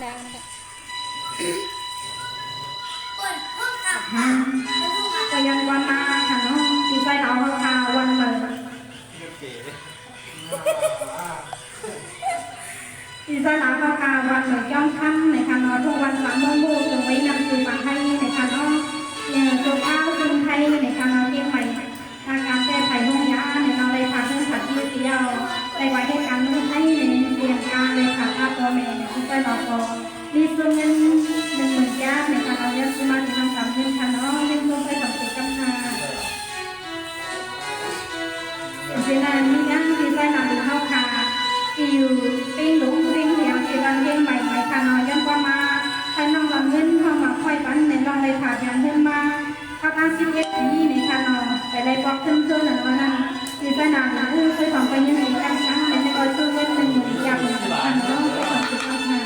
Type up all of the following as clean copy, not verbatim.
แล้วนะคะก็ยังวันมาค่ะน้องดีใจเราเขาค่ะวันเลยดีใจเราเขาค่ะวันเลยย่อมค่ำในค่ะน้องทุกวันวันโมงบูถึงไว้นำสู่ฝั่งไทยในค่ะน้องตัวข้าวซึ่งไทยในค่ะน้องเที่ยงใหม่ทางการแก้ไขห้องยาในเราเลยค่ะเรื่องสัตว์ที่เที่ยวในไว้ให้การเมืองไทยในเรียนการเลยค่ะภาพตัวแม่ดีใจเราก็มีส่วนเงิน10,000 ยาในการเราเรียนสมาธิทำ3 เดือนค่ะน้องยังลงไปสังเกตกันค่ะเวลานี้ยังดีใจหนักเข้าค่ะอยู่ปิ้งหลุมปิ้งเหนียวที่บางเรื่องใหม่ค่ะน้องยังว่ามาถ้าน้องลำเงินเข้ามาค่อยปั้นในลองเลยค่ะยังเพิ่มมาเข้าตั้ง11 ปีในค่ะน้องแต่ได้บอกขึ้นหนึ่งวันนั้นดีใจหนักเคยทำไปยังไงกันครั้งในก็ซื้อเงิน10,000 ยาเป็นค่ะน้องไปสังเกตกันค่ะ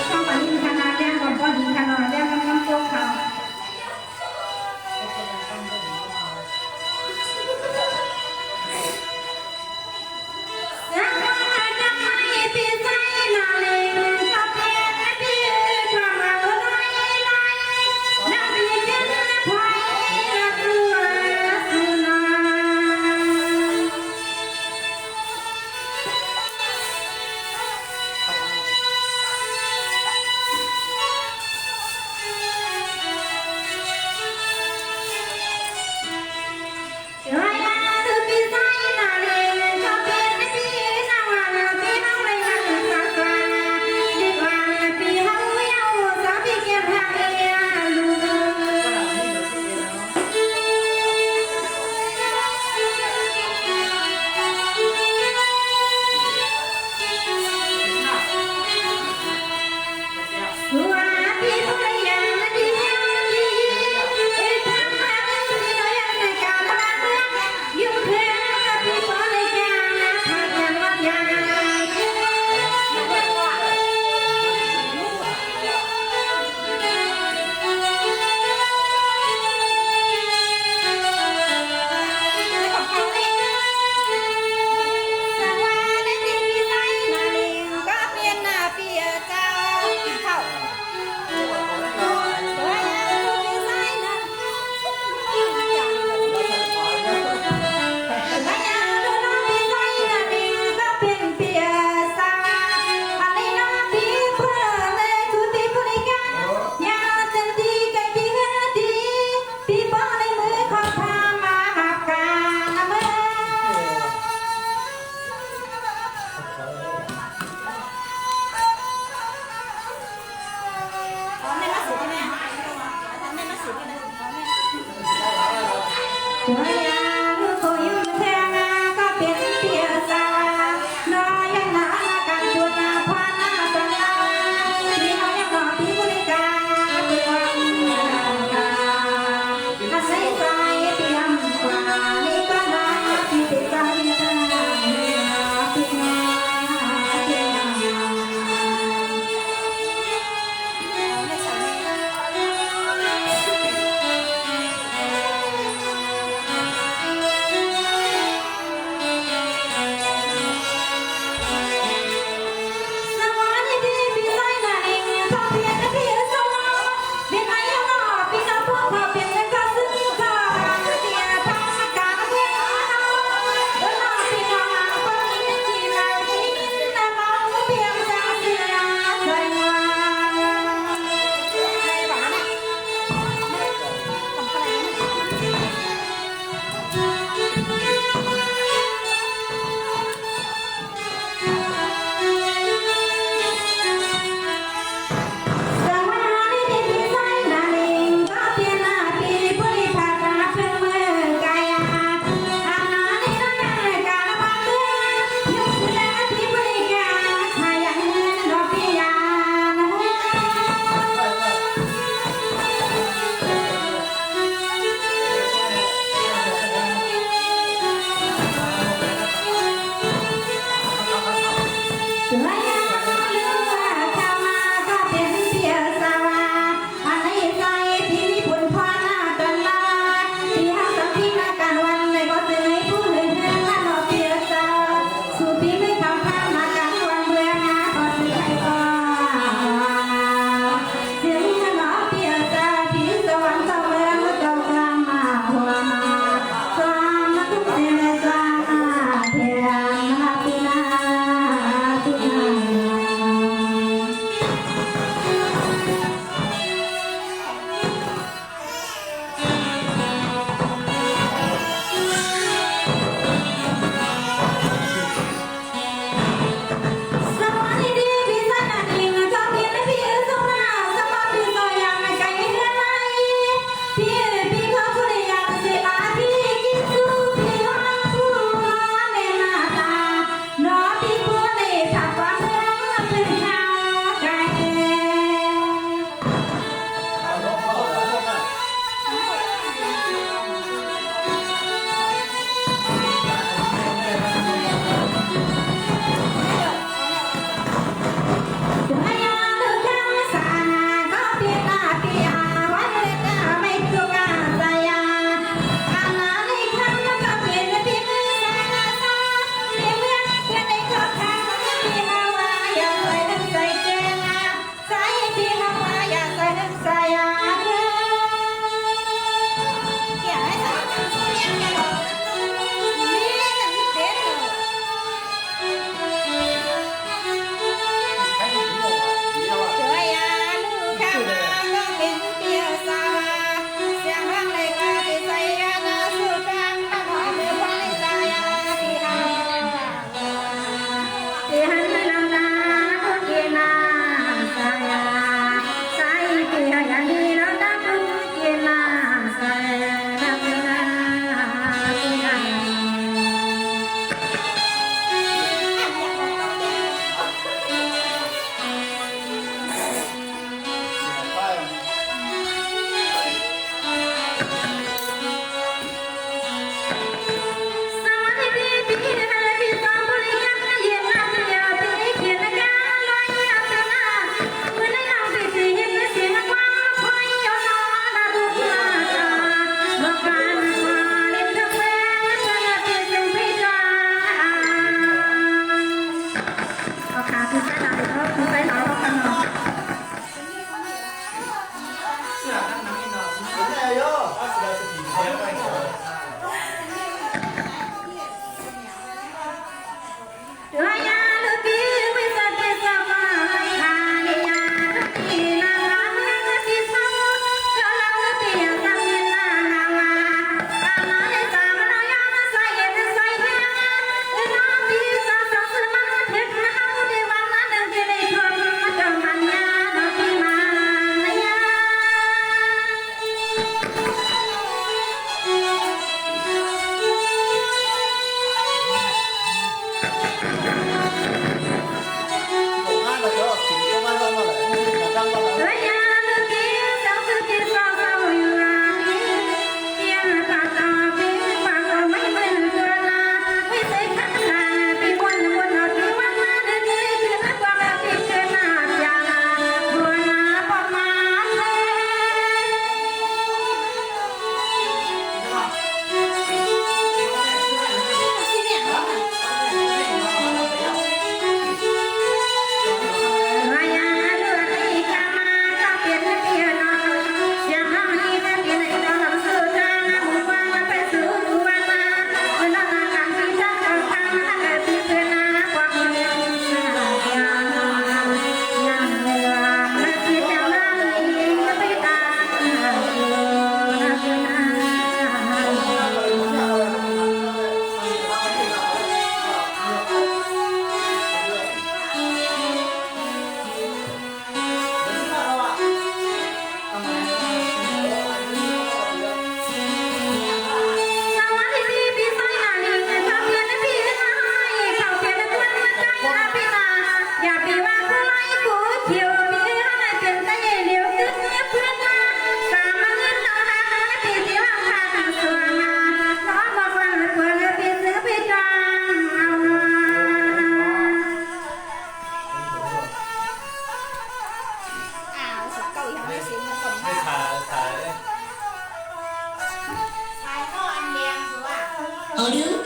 ข้าวปลาดินขนาดแดงก่อนก็ดีขนาดแดงมันโจ๊กเขา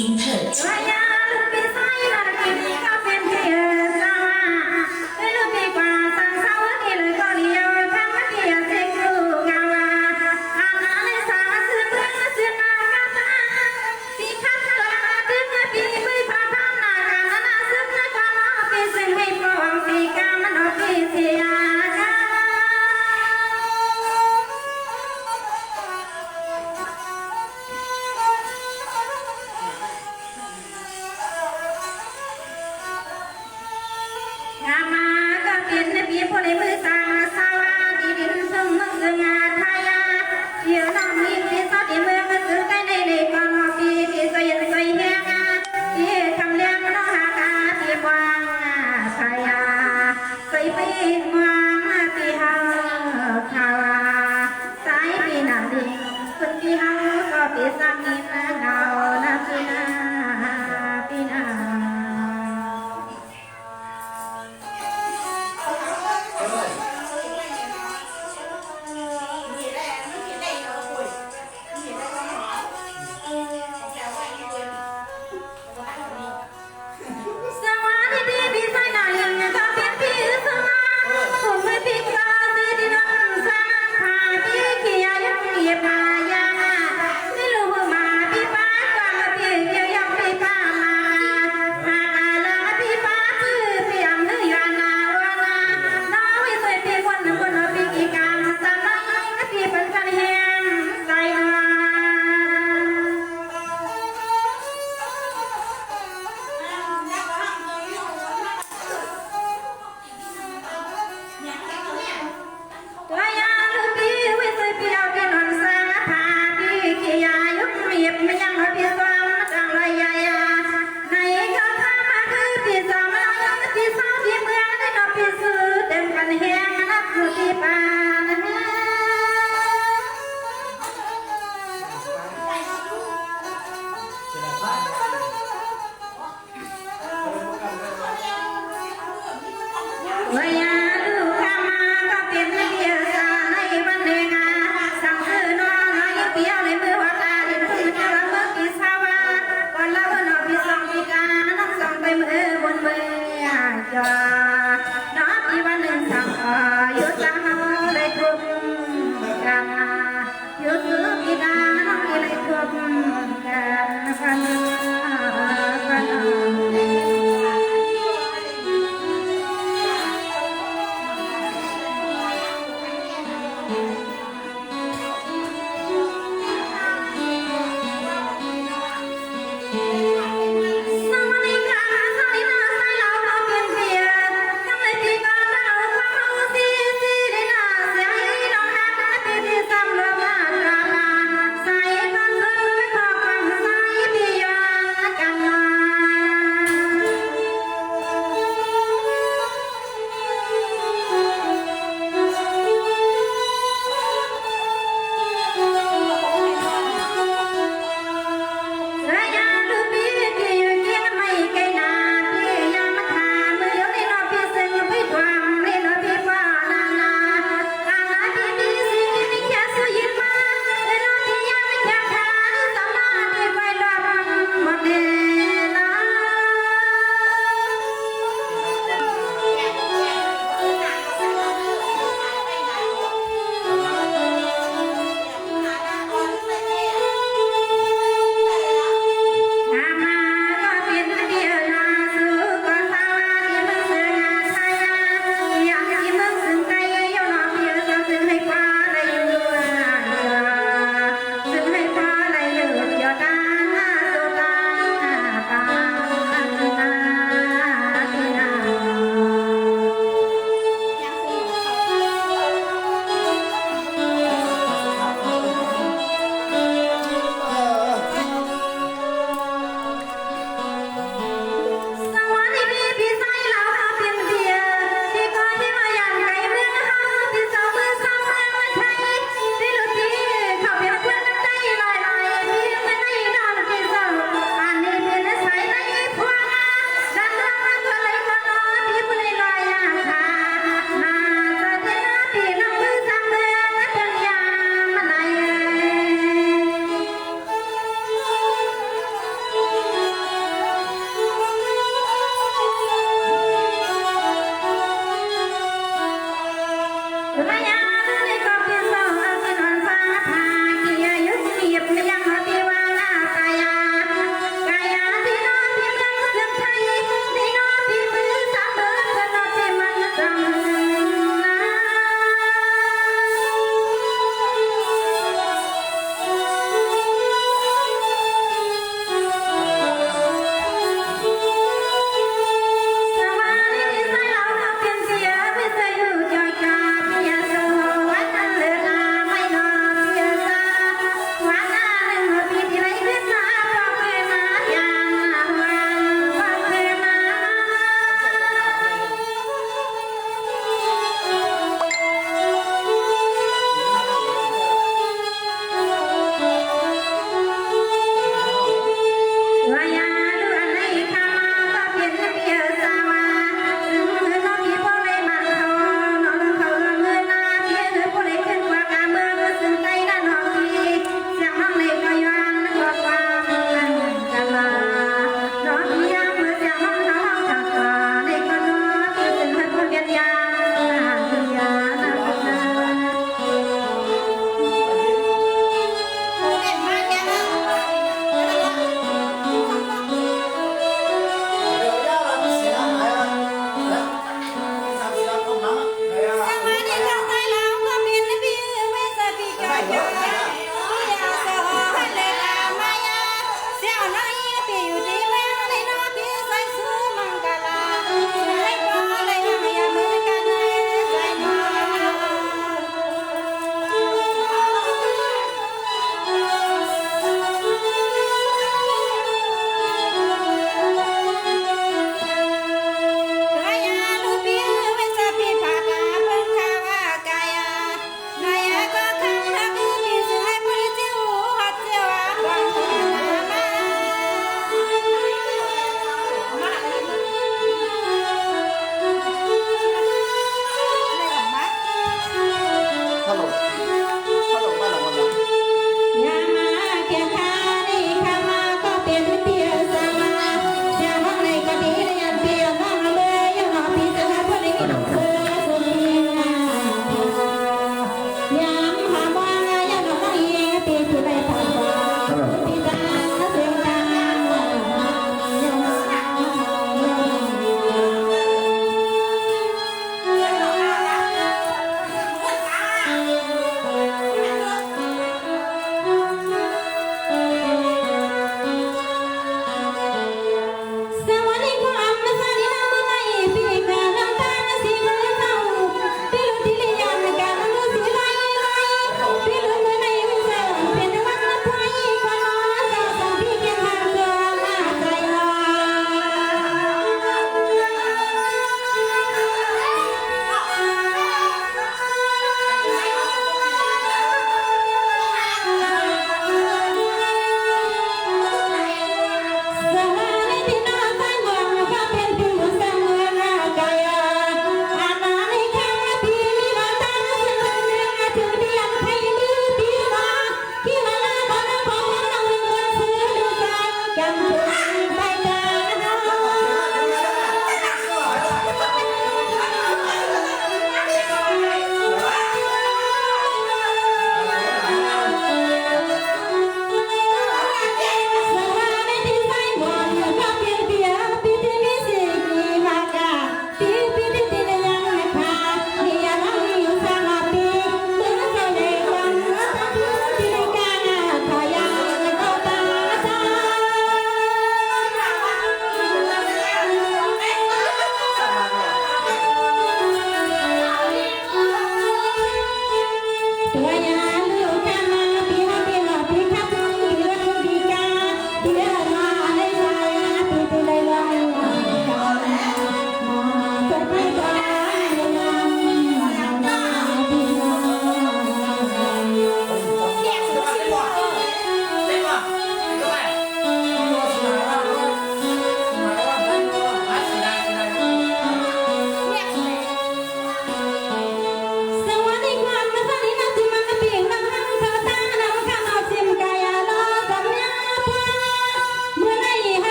Input วายาลูกพี่ไส้ลากินก็เป็นเพียสาให้ลูกพี่กว่าสั่งเศร้าที่เลยก็เดียวทำมาเพียเซ็กลูกงาวาอาณาในสาสืบเรื่องสืบนากาตาสีคัดลาดึงพี่มือพาพามนาการนาสืบนาการนาพี่ซึ่งให้ปองสีกามันออกพี่เสียงามาก็เป็นพี่ผู้ในมือสาสาวาที่ดินซึ่งมึงซึ่งอาทายาเดี๋ยวน้ำมีพี่สาวที่เมืองก็ซื้อได้ในเลยก่อนพี่พี่ใส่ใส่แหงพี่ทำเลี้ยงน้องหากาพี่วางทายาใส่ไปวางพี่หาขาวาสายพี่น้ำดิ่งคนพี่หาก็พี่สามีนาเงานาพี่นาพี่นาสวัสดีพี่สายนาเลี้ยงก็เป็นพี่สมาผมไม่พิการสีดินสร้างพาพี่เขียยังเกียบมายาไม่รู้มาพี่ป้ากว่าพี่เกี่ยวยังพี่ป้ามาหากลาพี่ป้าชื่อพี่ยำนึกยานาวานาน้องไม่เคยพี่คนหนึ่งคนพี่กี่การสามน้อยพี่เป็นกันแหงใจมา ตัวยาลูกพี่วิสุทธิเอาที่นอนสาพาพี่ขี้ยายุบเมียบไม่ยังพี่ซ้อมจังไรยายาในก็พามาคือพี่ซ้อมแล้วยังพี่ซ้อมพี่เมืองได้ดอกพี่ซื้อเต็มกันแหงนับคือพี่ปานตัวยาลูกข้ามาก็เป็นเพียสาในวันเดงาสั่งซื้อนอนน้อยเปียวในมือหัวตาดินทุ่งจะละเมื่อพี่สาวาก่อนเล่าหนอพี่สองพี่กาน้องสองไปมือบนเมืองจอน้องพี่วันหนึ่งสั่งยุดสั่งเลยทุกกันยุดซื้อพี่กาน้องพี่เลยทุกกันพันพัน สวัสดีค่ะสวัสดีนะสายเราเราเป็นเพีย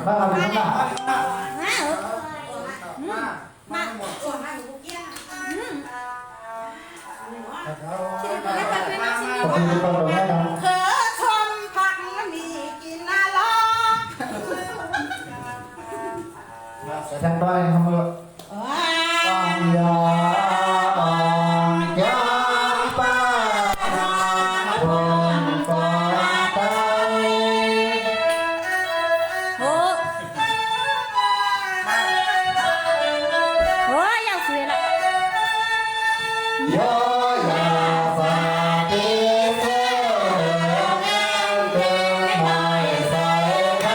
บ้านเราเป็นหน้า มาหมดส่วนมาอยู่เกี้ย ผมมีคนบอกให้เรา เธอชมผักมีกินน่ารัก แต่ทางด้อยเขาเมื่ออยากยามป้าบนฟ้าใต้ โอ้โหอย่างสวยละ ยอยาฝากที่เธอเดินไม่ใส่ใคร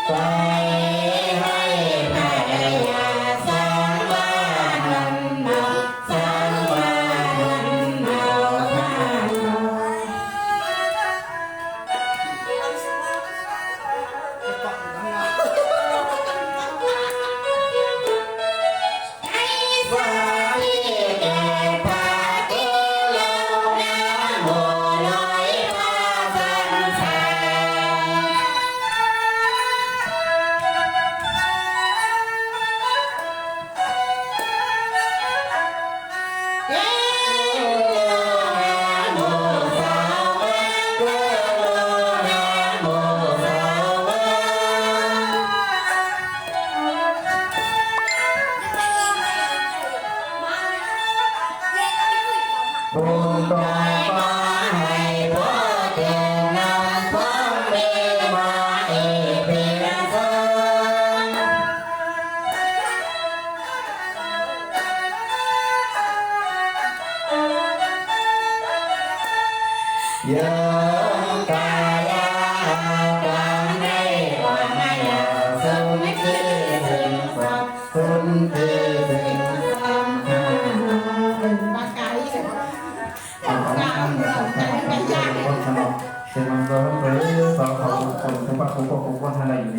ไปให้แม่ยาสางบ้านนันสางบ้านนันข้างน้อยให้สาลีแก่ปากเอลงน้ำโมลอยพาสันสา บุญกองฟ้าให้พ่อเก่งนำพ่อเมมาเอเป็นเธอยังกายาดังให้วางให้สมที่ถึงฝักคุณที่ถึงฝักหา ปากไก่ ขอบคุณครับเป็นมังกรหรือขอขอบคุณทุกพระคุณพระคุณท่านใดอยู่